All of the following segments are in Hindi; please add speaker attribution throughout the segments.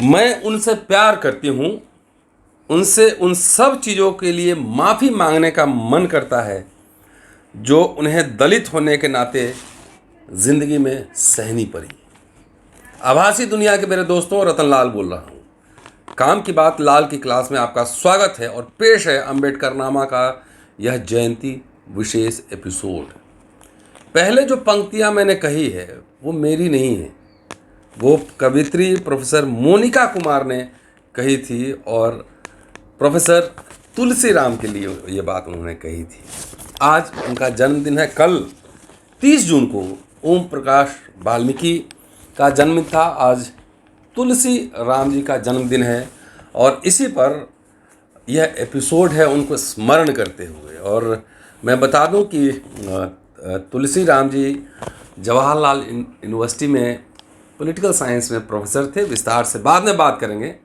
Speaker 1: मैं उनसे प्यार करती हूँ, उनसे उन सब चीज़ों के लिए माफ़ी मांगने का मन करता है जो उन्हें दलित होने के नाते ज़िंदगी में सहनी पड़ी। आभासी दुनिया के मेरे दोस्तों, रतन लाल बोल रहा हूँ। काम की बात लाल की क्लास में आपका स्वागत है और पेश है अम्बेडकर नामा का यह जयंती विशेष एपिसोड। पहले जो पंक्तियाँ मैंने कही है वो मेरी नहीं है, वो कवित्री प्रोफेसर मोनिका कुमार ने कही थी और प्रोफेसर तुलसी राम के लिए ये बात उन्होंने कही थी। आज उनका जन्मदिन है। कल 30 जून को ओम प्रकाश वाल्मीकि का जन्म था। आज तुलसी राम जी का जन्मदिन है और इसी पर यह एपिसोड है उनको स्मरण करते हुए। और मैं बता दूं कि तुलसी राम जी जवाहरलाल यूनिवर्सिटी में पॉलिटिकल साइंस में प्रोफेसर थे। विस्तार से बाद में बात करेंगे,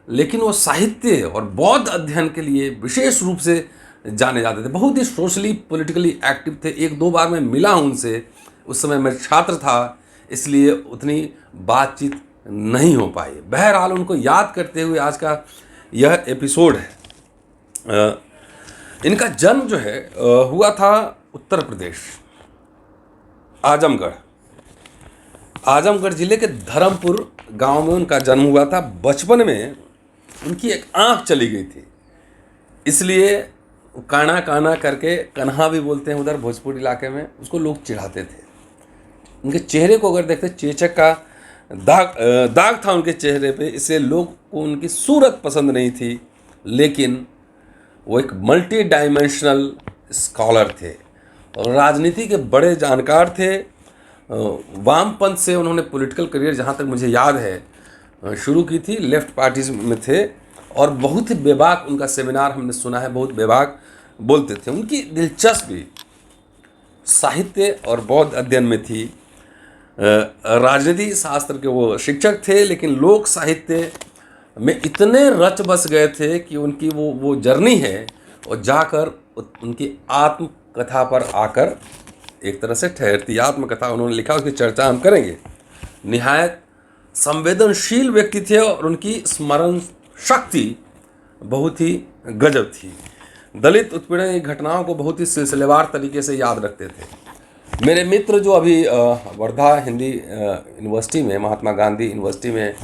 Speaker 1: लेकिन वो साहित्य और बौद्ध अध्ययन के लिए विशेष रूप से जाने जाते थे। बहुत ही सोशली पॉलिटिकली एक्टिव थे। एक दो बार मैं मिला हूँ उनसे, उस समय मैं छात्र था, इसलिए उतनी बातचीत नहीं हो पाई। बहरहाल उनको याद करते हुए आज का यह एपिसोड है। इनका जन्म जो है हुआ था उत्तर प्रदेश, आजमगढ़ जिले के धर्मपुर गांव में उनका जन्म हुआ था। बचपन में उनकी एक आंख चली गई थी, इसलिए काना काना करके, कन्हा भी बोलते हैं उधर भोजपुर इलाके में, उसको लोग चिढ़ाते थे। उनके चेहरे को अगर देखते, चेचक का दाग था उनके चेहरे पे, इसलिए लोग को उनकी सूरत पसंद नहीं थी। लेकिन वो एक मल्टी डायमेंशनल स्कॉलर थे और राजनीति के बड़े जानकार थे। वामपंथ से उन्होंने पॉलिटिकल करियर, जहाँ तक मुझे याद है, शुरू की थी। लेफ्ट पार्टीज में थे और बहुत ही बेबाक उनका सेमिनार हमने सुना है, बहुत बेबाक बोलते थे। उनकी दिलचस्पी साहित्य और बौद्ध अध्ययन में थी। राजनीति शास्त्र के वो शिक्षक थे, लेकिन लोक साहित्य में इतने रच बस गए थे कि उनकी वो जर्नी है और जाकर उनकी आत्मकथा पर आकर एक तरह से ठहरती। आत्मकथा उन्होंने लिखा, उसकी चर्चा हम करेंगे। निहायत संवेदनशील व्यक्ति थे और उनकी स्मरण शक्ति बहुत ही गजब थी। दलित उत्पीड़न की घटनाओं को बहुत ही सिलसिलेवार तरीके से याद रखते थे। मेरे मित्र जो अभी वर्धा हिंदी यूनिवर्सिटी में, महात्मा गांधी यूनिवर्सिटी में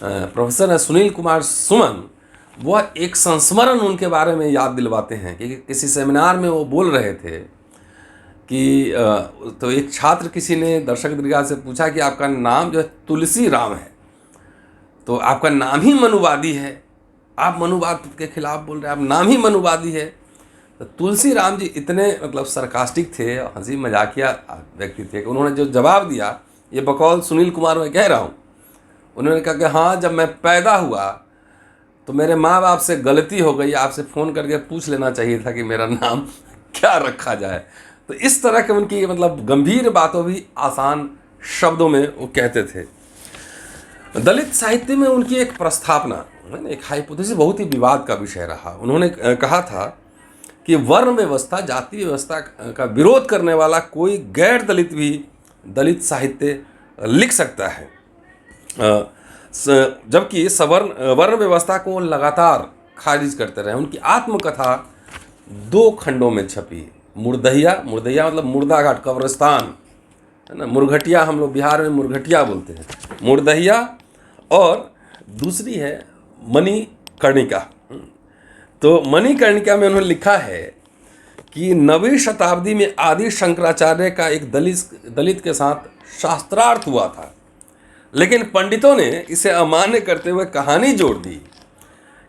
Speaker 1: प्रोफेसर है, सुनील कुमार सुमन, वह एक संस्मरण उनके बारे में याद दिलवाते हैं कि किसी सेमिनार में वो बोल रहे थे कि तो एक छात्र, किसी ने दर्शक दीर्घा से पूछा कि आपका नाम जो है तुलसी राम है, तो आपका नाम ही मनुवादी है, आप मनुवाद के खिलाफ बोल रहे हैं, आप नाम ही मनुवादी है। तो तुलसी राम जी इतने मतलब सरकास्टिक थे, हंसी मजाकिया व्यक्ति थे कि उन्होंने जो जवाब दिया, ये बकौल सुनील कुमार मैं कह रहा हूँ, उन्होंने कहा कि हाँ, जब मैं पैदा हुआ तो मेरे माँ बाप से गलती हो गई, आपसे फ़ोन करके पूछ लेना चाहिए था कि मेरा नाम क्या रखा जाए। तो इस तरह के उनकी मतलब गंभीर बातों भी आसान शब्दों में वो कहते थे। दलित साहित्य में उनकी एक प्रस्तावना, एक हाइपोथेसिस बहुत ही विवाद का विषय रहा। उन्होंने कहा था कि वर्ण व्यवस्था, जाति व्यवस्था का विरोध करने वाला कोई गैर दलित भी दलित साहित्य लिख सकता है, जबकि वर्ण व्यवस्था को लगातार खारिज करते रहे। उनकी आत्मकथा 2 खंडों में छपी। मुर्दहिया मतलब मुर्दा घाट, कब्रिस्तान है ना, मुरघटिया, हम लोग बिहार में मुरघटिया बोलते हैं, मुर्दहिया। और दूसरी है मणिकर्णिका। तो मणिकर्णिका में उन्होंने लिखा है कि 9वीं शताब्दी में आदि शंकराचार्य का एक दलित के साथ शास्त्रार्थ हुआ था, लेकिन पंडितों ने इसे अमान्य करते हुए कहानी जोड़ दी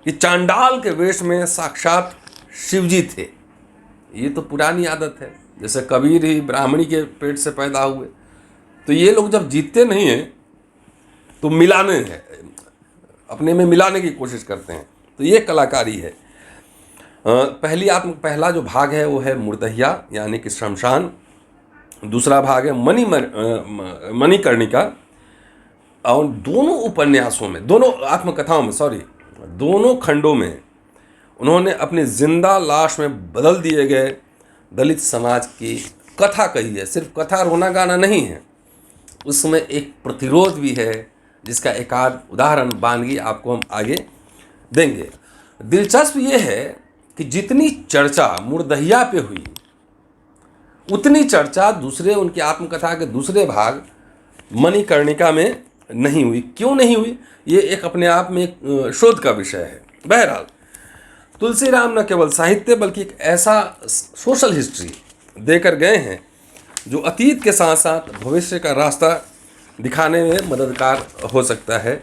Speaker 1: कि चांडाल के वेश में साक्षात शिवजी थे। ये तो पुरानी आदत है, जैसे कबीर ही ब्राह्मणी के पेट से पैदा हुए। तो ये लोग जब जीतते नहीं हैं तो मिलाने हैं, अपने में मिलाने की कोशिश करते हैं। तो ये कलाकारी है। पहला जो भाग है वो है मुर्दहिया यानी कि शमशान। दूसरा भाग है मणिकर्णिका। और दोनों उपन्यासों में, दोनों आत्मकथाओं में, दोनों खंडों में उन्होंने अपनी जिंदा लाश में बदल दिए गए दलित समाज की कथा कही है। सिर्फ कथा रोना गाना नहीं है, उसमें एक प्रतिरोध भी है, जिसका एक आध उदाहरण बानगी आपको हम आगे देंगे। दिलचस्प ये है कि जितनी चर्चा मुर्दहिया पे हुई उतनी चर्चा दूसरे उनकी आत्मकथा के दूसरे भाग मणिकर्णिका में नहीं हुई। क्यों नहीं हुई, ये एक अपने आप में एक शोध का विषय है। बहरहाल तुलसीराम न केवल साहित्य बल्कि एक ऐसा सोशल हिस्ट्री देकर गए हैं जो अतीत के साथ साथ भविष्य का रास्ता दिखाने में मददगार हो सकता है।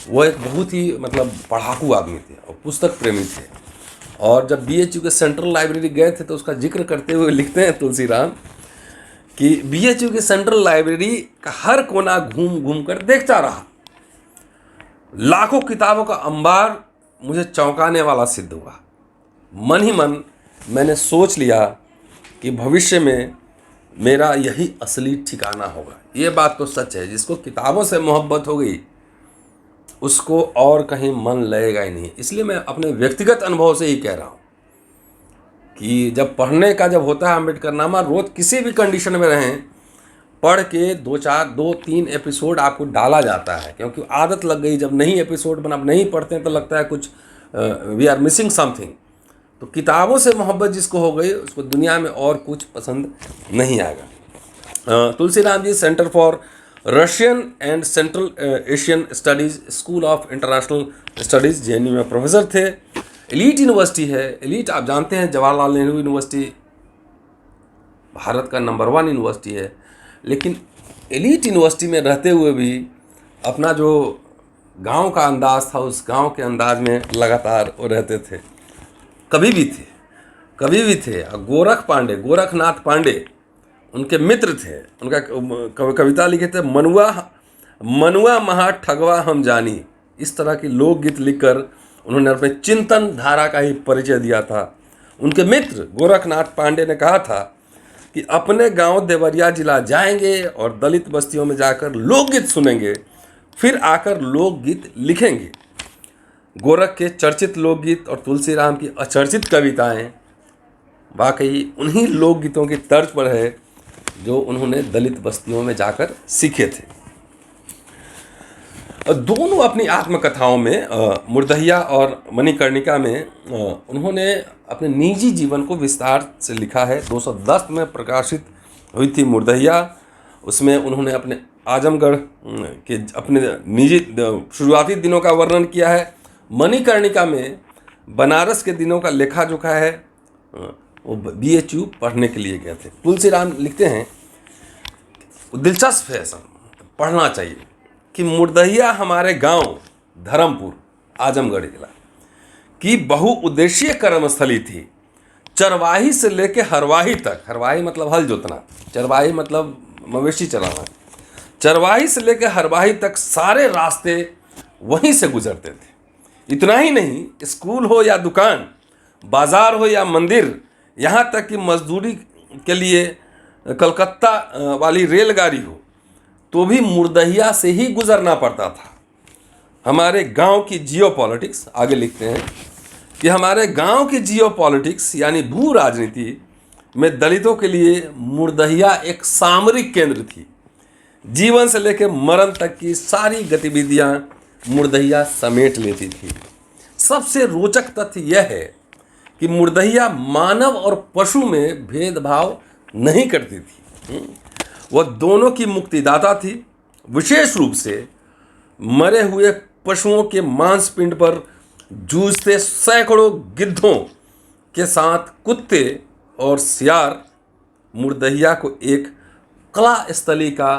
Speaker 1: वो एक बहुत ही पढ़ाकू आदमी थे और पुस्तक प्रेमी थे, और जब बीएचयू के सेंट्रल लाइब्रेरी गए थे तो उसका जिक्र करते हुए लिखते हैं तुलसीराम कि बीएचयू की सेंट्रल लाइब्रेरी का हर कोना घूम घूम कर देखता रहा। लाखों किताबों का अंबार मुझे चौंकाने वाला सिद्ध हुआ। मन ही मन मैंने सोच लिया कि भविष्य में मेरा यही असली ठिकाना होगा। ये बात तो सच है, जिसको किताबों से मोहब्बत हो गई उसको और कहीं मन लगेगा ही नहीं। इसलिए मैं अपने व्यक्तिगत अनुभव से ही कह रहा हूँ कि जब पढ़ने का जब होता है अम्बेडकरनामा, रोज किसी भी कंडीशन में रहें, पढ़ के 2-3 एपिसोड आपको डाला जाता है, क्योंकि आदत लग गई। जब नहीं एपिसोड बना नहीं पढ़ते हैं तो लगता है कुछ वी आर मिसिंग समथिंग। तो किताबों से मोहब्बत जिसको हो गई उसको दुनिया में और कुछ पसंद नहीं आएगा। Tulsiram ji centre for Russian and central Asian studies, school of international studies, JNU में प्रोफेसर थे। एलीट यूनिवर्सिटी है। एलीट आप जानते हैं जवाहरलाल नेहरू यूनिवर्सिटी भारत का नंबर 1 यूनिवर्सिटी है, लेकिन एलीट यूनिवर्सिटी में रहते हुए भी अपना जो गांव का अंदाज़ था उस गांव के अंदाज में लगातार वो रहते थे। कभी भी थे। गोरखनाथ पांडे उनके मित्र थे। उनका कविता लिखे थे, मनुआ महा ठगवा हम जानी। इस तरह की लोकगीत लिखकर उन्होंने अपने चिंतन धारा का ही परिचय दिया था। उनके मित्र गोरखनाथ पांडे ने कहा था कि अपने गांव देवरिया जिला जाएंगे और दलित बस्तियों में जाकर लोकगीत सुनेंगे, फिर आकर लोकगीत लिखेंगे। गोरख के चर्चित लोकगीत और तुलसीराम की अचर्चित कविताएं वाकई उन्हीं लोकगीतों की तर्ज पर है जो उन्होंने दलित बस्तियों में जाकर सीखे थे। दोनों अपनी आत्मकथाओं में मुर्दहिया और मणिकर्णिका में उन्होंने अपने निजी जीवन को विस्तार से लिखा है। 210 में प्रकाशित हुई थी मुर्दहिया। उसमें उन्होंने अपने आजमगढ़ के अपने निजी शुरुआती दिनों का वर्णन किया है। मणिकर्णिका में बनारस के दिनों का लेखा जोखा है। वो बीएचयू पढ़ने के लिए गए थे। तुलसीराम लिखते हैं, दिलचस्प है, सब पढ़ना चाहिए, कि मुर्दहिया हमारे गांव धर्मपुर आजमगढ़ जिला की बहुउद्देशीय कर्मस्थली थी। चरवाही से लेकर हरवाही तक, हरवाही मतलब हल जोतना, चरवाही मतलब मवेशी चलाना, चरवाही से लेकर हरवाही तक सारे रास्ते वहीं से गुजरते थे। इतना ही नहीं, स्कूल हो या दुकान, बाजार हो या मंदिर, यहाँ तक कि मजदूरी के लिए कलकत्ता वाली रेलगाड़ी हो तो भी मुर्दहिया से ही गुजरना पड़ता था। हमारे गांव की जियोपॉलिटिक्स, आगे लिखते हैं कि हमारे गांव की जियोपॉलिटिक्स यानी भू राजनीति में दलितों के लिए मुर्दहिया एक सामरिक केंद्र थी। जीवन से लेकर मरण तक की सारी गतिविधियां मुर्दहिया समेट लेती थी। सबसे रोचक तथ्य यह है कि मुर्दहिया मानव और पशु में भेदभाव नहीं करती थी। वह दोनों की मुक्तिदाता थी। विशेष रूप से मरे हुए पशुओं के मांसपिंड पर जूझते सैकड़ों गिद्धों के साथ कुत्ते और सियार मुर्दहिया को एक कला स्थली का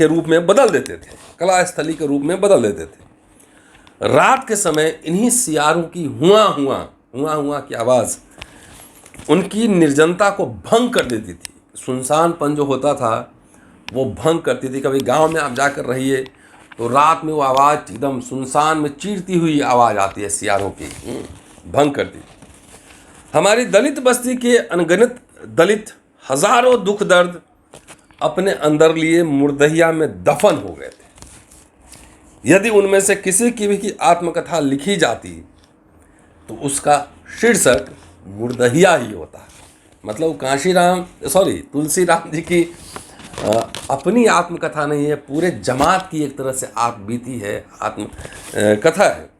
Speaker 1: रूप में बदल देते थे। कला स्थली के रूप में बदल देते थे। रात के समय इन्हीं सियारों की हुआ हुआ की आवाज़ उनकी निर्जनता को भंग कर देती थी। सुनसानपन जो होता था वो भंग करती थी। कभी गांव में आप जाकर रहिए तो रात में वो आवाज़ एकदम सुनसान में चीरती हुई आवाज़ आती है सियारों की, भंग करती थी। हमारी दलित बस्ती के अनगिनत दलित हजारों दुख दर्द अपने अंदर लिए मुर्दहिया में दफन हो गए थे। यदि उनमें से किसी की भी की आत्मकथा लिखी जाती तो उसका शीर्षक मुर्दहिया ही होता। मतलब तुलसीराम जी की अपनी आत्मकथा नहीं है, पूरे जमात की एक तरह से आत्मबीती है, आत्म कथा है।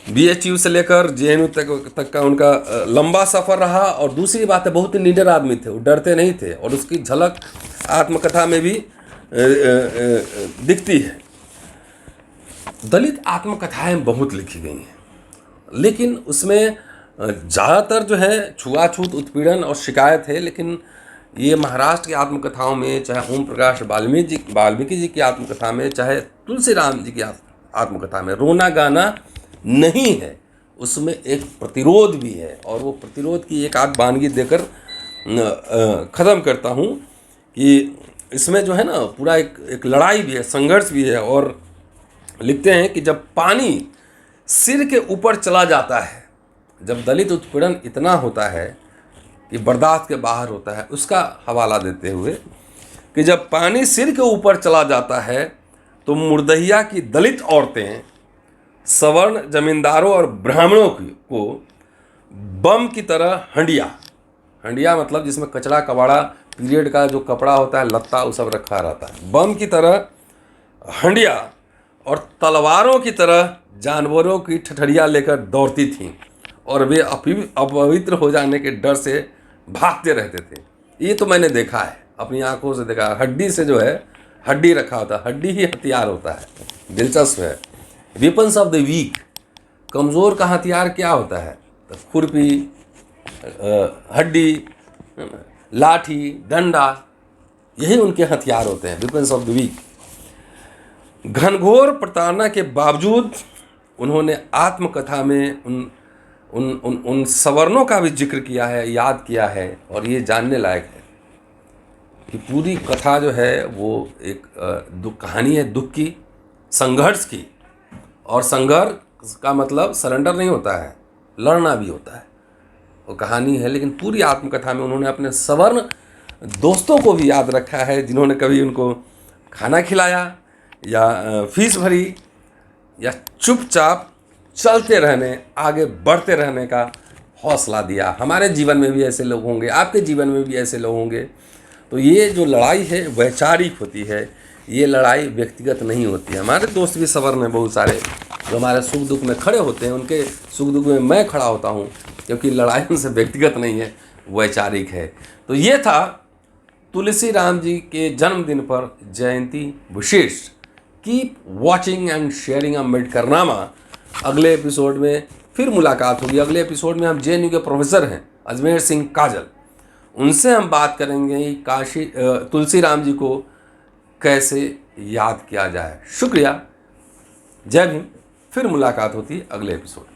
Speaker 1: BHU से लेकर JNU तक का उनका लंबा सफ़र रहा। और दूसरी बात है, बहुत ही लीडर आदमी थे, वो डरते नहीं थे, और उसकी झलक आत्मकथा में भी दिखती है। दलित आत्मकथाएं बहुत लिखी गई हैं, लेकिन उसमें ज़्यादातर जो है छुआछूत, उत्पीड़न और शिकायत है। लेकिन ये महाराष्ट्र की आत्मकथाओं में, चाहे ओम प्रकाश वाल्मीकि जी की आत्मकथा में, चाहे तुलसीराम जी की आत्मकथा में रोना गाना नहीं है, उसमें एक प्रतिरोध भी है। और वो प्रतिरोध की एक आध वानगी देकर ख़त्म करता हूँ कि इसमें जो है ना पूरा एक लड़ाई भी है, संघर्ष भी है। और लिखते हैं कि जब पानी सिर के ऊपर चला जाता है, जब दलित उत्पीड़न इतना होता है कि बर्दाश्त के बाहर होता है, उसका हवाला देते हुए कि जब पानी सिर के ऊपर चला जाता है तो मुर्दहिया की दलित औरतें सवर्ण जमींदारों और ब्राह्मणों को बम की तरह हंडिया मतलब जिसमें कचड़ा कबाड़ा पीरियड का जो कपड़ा होता है, लत्ता, वो सब रखा रहता है, बम की तरह हंडिया और तलवारों की तरह जानवरों की ठठरिया लेकर दौड़ती थीं, और वे अपवित्र हो जाने के डर से भागते रहते थे। ये तो मैंने देखा है, अपनी आंखों से देखा है। हड्डी से जो है, हड्डी रखा होता है, हड्डी ही हथियार होता है। दिलचस्प है। वेपन्स ऑफ द वीक, कमज़ोर का हथियार क्या होता है? तो खुरपी, हड्डी, लाठी, डंडा, यही उनके हथियार होते हैं, वेपन्स ऑफ द वीक। घनघोर प्रताड़ना के बावजूद उन्होंने आत्मकथा में उन सवर्णों का भी जिक्र किया है, याद किया है। और ये जानने लायक है कि पूरी कथा जो है वो एक कहानी है दुख की, संघर्ष की। और संघर्ष का मतलब सरेंडर नहीं होता है, लड़ना भी होता है, वो कहानी है। लेकिन पूरी आत्मकथा में उन्होंने अपने सवर्ण दोस्तों को भी याद रखा है, जिन्होंने कभी उनको खाना खिलाया या फीस भरी या चुपचाप चलते रहने, आगे बढ़ते रहने का हौसला दिया। हमारे जीवन में भी ऐसे लोग होंगे, आपके जीवन में भी ऐसे लोग होंगे। तो ये जो लड़ाई है वैचारिक होती है, ये लड़ाई व्यक्तिगत नहीं होती है। हमारे दोस्त भी सवर्ण हैं बहुत सारे, जो हमारे सुख दुख में खड़े होते हैं, उनके सुख दुख में मैं खड़ा होता हूँ, क्योंकि लड़ाई उनसे व्यक्तिगत नहीं है, वैचारिक है। तो ये था तुलसीराम जी के जन्मदिन पर जयंती विशेष। कीप वॉचिंग एंड शेयरिंग अम्बेडकरनामा। अगले एपिसोड में फिर मुलाकात होगी। अगले एपिसोड में हम JNU के प्रोफेसर हैं अजमेर सिंह काजल, उनसे हम बात करेंगे तुलसीराम जी को कैसे याद किया जाए। शुक्रिया, जय भीम। फिर मुलाकात होती है अगले एपिसोड।